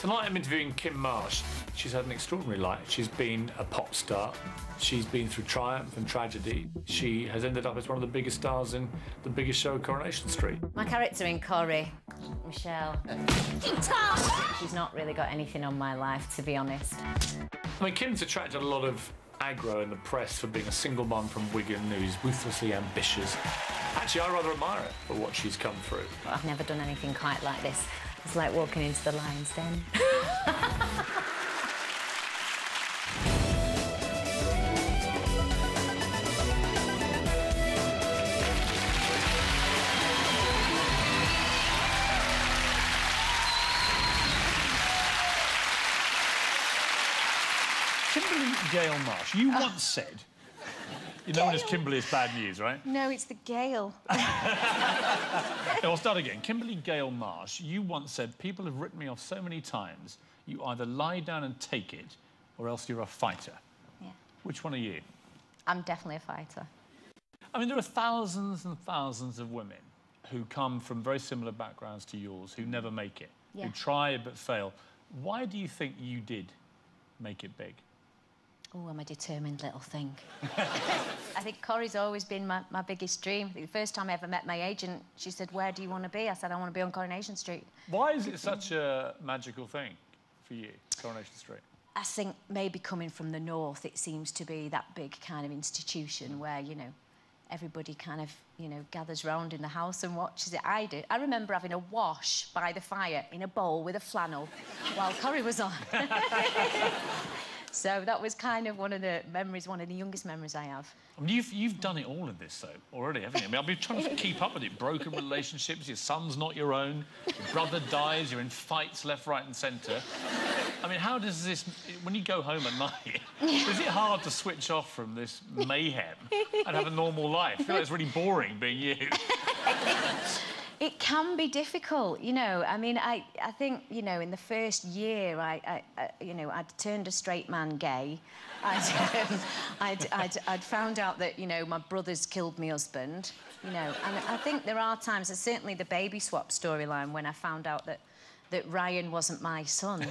Tonight I'm interviewing Kym-Marsh. She's had an extraordinary life. She's been a pop star. She's been through triumph and tragedy. She has ended up as one of the biggest stars in the biggest show, Coronation Street. My character in Corrie, Michelle, she's not really got anything on my life, to be honest. I mean, Kym's attracted a lot of aggro in the press for being a single mum from Wigan who's ruthlessly ambitious. Actually, I rather admire her for what she's come through. I've never done anything quite like this. It's like walking into the lion's den. Kym-Marsh, you once said... You're known as Kimberly is bad news, right? No, it's the Gale. I'll start again. Kym-Marsh, you once said, people have written me off so many times, you either lie down and take it, or else you're a fighter. Yeah. Which one are you? I'm definitely a fighter. I mean, there are thousands and thousands of women who come from very similar backgrounds to yours, who never make it, who try but fail. Why do you think you did make it big? Oh, I'm a determined little thing. I think Corrie's always been my biggest dream. The first time I ever met my agent, she said, where do you want to be? I said, I want to be on Coronation Street. Why is it such a magical thing for you, Coronation Street? I think maybe coming from the north, it seems to be that big kind of institution where, you know, everybody kind of, you know, gathers round in the house and watches it. I did. I remember having a wash by the fire in a bowl with a flannel while Corrie was on. So that was kind of one of the memories, one of the youngest memories I have. I mean, you've done it all in this, though, already, haven't you? I mean, I've been trying to keep up with it. Broken relationships, your son's not your own, your brother dies, you're in fights left, right and centre. I mean, how does this... When you go home at night, is it hard to switch off from this mayhem and have a normal life? I feel like it's really boring being you. It can be difficult, you know. I mean, I think, you know, in the first year, you know, I'd turned a straight man gay. I'd found out that, you know, my brothers killed my husband, you know. And I think there are times, certainly the baby swap storyline, when I found out that Ryan wasn't my son.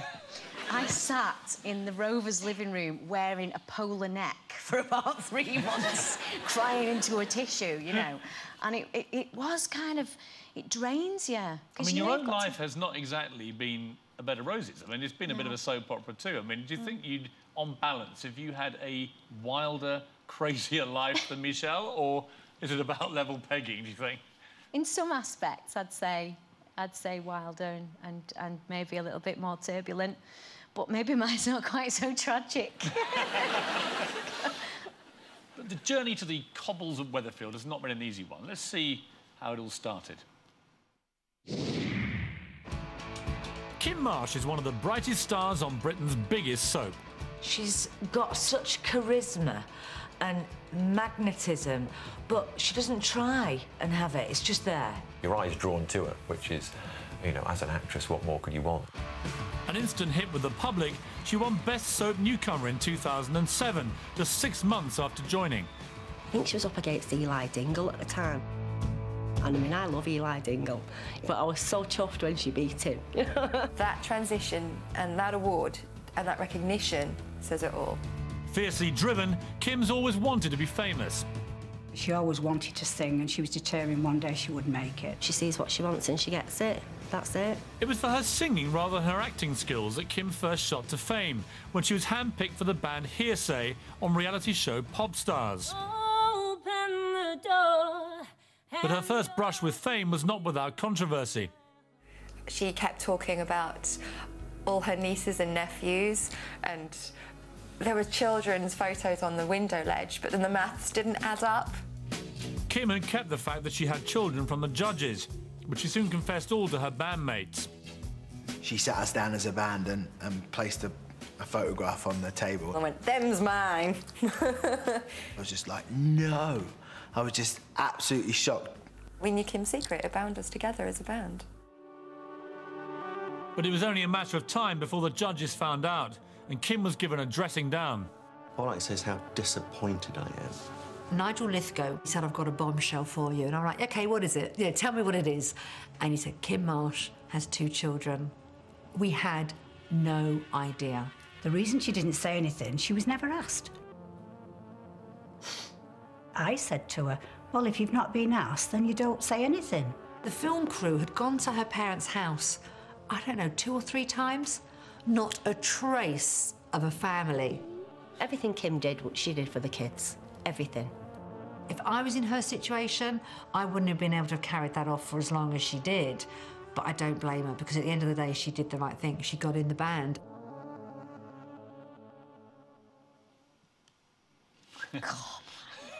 I sat in the Rovers' living room wearing a polar neck for about 3 months, crying into a tissue, you know. And it was kind of... It drains you. I mean, your own life has not exactly been a bed of roses. I mean, it's been a bit of a soap opera too. I mean, do you think you'd, on balance, if you had a wilder, crazier life than Michelle, or is it about level pegging, do you think? In some aspects, I'd say wilder and maybe a little bit more turbulent, but maybe mine's not quite so tragic. But the journey to the cobbles of Weatherfield has not been an easy one. Let's see how it all started. Kym-Marsh is one of the brightest stars on Britain's biggest soap. She's got such charisma and magnetism, but she doesn't try and have it. It's just there. Your eye's drawn to her, which is, you know, as an actress, what more could you want? An instant hit with the public, she won Best Soap Newcomer in 2007, just 6 months after joining. I think she was up against Eli Dingle at the time. And I mean, I love Eli Dingle, but I was so chuffed when she beat him. That transition and that award and that recognition says it all. Fiercely driven, Kym's always wanted to be famous. She always wanted to sing, and she was determined one day she would make it. She sees what she wants and she gets it. That's it. It was for her singing rather than her acting skills that Kym first shot to fame, when she was handpicked for the band Hearsay on reality show Pop Stars. Open the door. But her first brush with fame was not without controversy. She kept talking about all her nieces and nephews, and there were children's photos on the window ledge, but then the maths didn't add up. Kym had kept the fact that she had children from the judges, but she soon confessed all to her bandmates. She sat us down as a band and placed a photograph on the table. I went, them's mine. I was just like, no. I was just absolutely shocked. We knew Kym's secret. It bound us together as a band. But it was only a matter of time before the judges found out, and Kym was given a dressing down. All I can say is how disappointed I am. Nigel Lithgow said, I've got a bombshell for you. And I'm like, OK, what is it? Yeah, tell me what it is. And he said, Kym-Marsh has 2 children. We had no idea. The reason she didn't say anything, she was never asked. I said to her, well, if you've not been asked, then you don't say anything. The film crew had gone to her parents' house, I don't know, 2 or 3 times. Not a trace of a family. Everything Kym did, what she did for the kids. Everything. If I was in her situation, I wouldn't have been able to have carried that off for as long as she did. But I don't blame her, because at the end of the day, she did the right thing. She got in the band.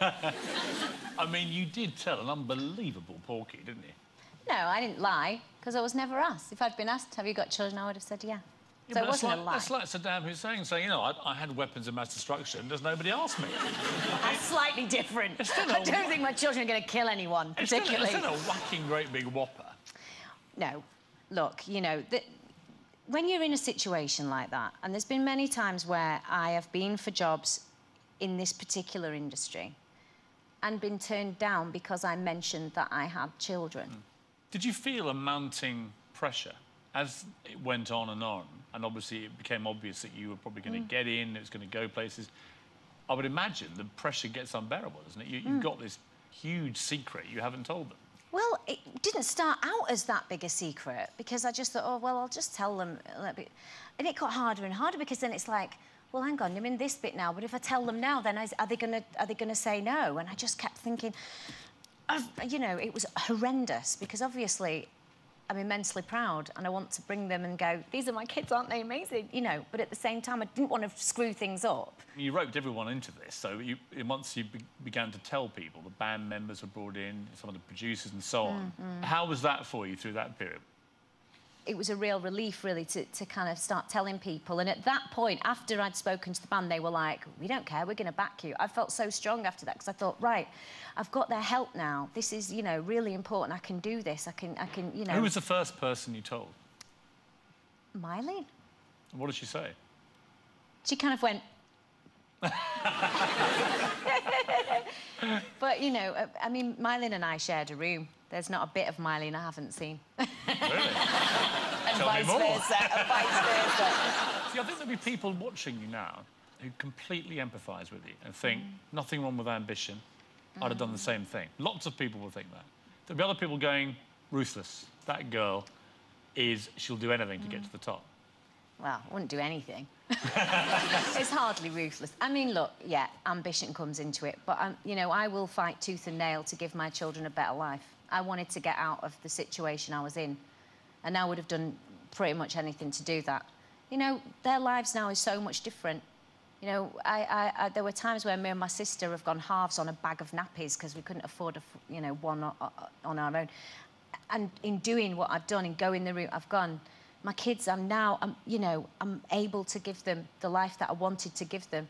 I mean, you did tell an unbelievable porky, didn't you? No, I didn't lie, because I was never asked. If I'd been asked, have you got children, I would have said yeah. Yeah, So it wasn't a lie. That's like Saddam Hussein saying, you know, I had weapons of mass destruction, does nobody ask me? That's slightly different. I don't think my children are going to kill anyone, particularly. It's not a whacking great big whopper. No. Look, you know, when you're in a situation like that, and there's been many times where I have been for jobs in this particular industry and been turned down because I mentioned that I had children. Did you feel a mounting pressure as it went on, and obviously it became obvious that you were probably going to get in, it was going to go places? I would imagine the pressure gets unbearable, doesn't it? You've got this huge secret you haven't told them. Well, it didn't start out as that big a secret, because I just thought, oh, well, I'll just tell them. And it got harder and harder, because then it's like, well, hang on, I'm in this bit now, but if I tell them now, then are they gonna say no? And I just kept thinking, you know, it was horrendous, because obviously I'm immensely proud and I want to bring them and go, these are my kids, aren't they amazing? You know, but at the same time, I didn't want to screw things up. You roped everyone into this, so once you began to tell people, the band members were brought in, some of the producers and so on. How was that for you through that period? It was a real relief, really, to kind of start telling people. And at that point, after I'd spoken to the band, they were like, we don't care, we're going to back you. I felt so strong after that, because I thought, right, I've got their help now. This is, you know, really important. I can do this. I can, you know... Who was the first person you told? Mylene. What did she say? She kind of went... But, you know, I mean, Mylene and I shared a room. There's not a bit of Mylene I haven't seen. Really? And Tell vice me more. versa, and vice versa. See, I think there'll be people watching you now who completely empathise with you and think, nothing wrong with ambition, I'd have done the same thing. Lots of people will think that. There'll be other people going, ruthless, that girl she'll do anything to get to the top. Well, I wouldn't do anything. It's hardly ruthless. I mean, look, yeah, ambition comes into it, but, you know, I will fight tooth and nail to give my children a better life. I wanted to get out of the situation I was in, and I would have done pretty much anything to do that. You know, their lives now is so much different. You know, there were times where me and my sister have gone halves on a bag of nappies because we couldn't afford, you know, one on our own. And in doing what I've done, in going the route I've gone, my kids, you know, I'm able to give them the life that I wanted to give them.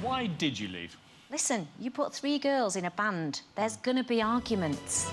Why did you leave? Listen, you put 3 girls in a band, there's gonna be arguments.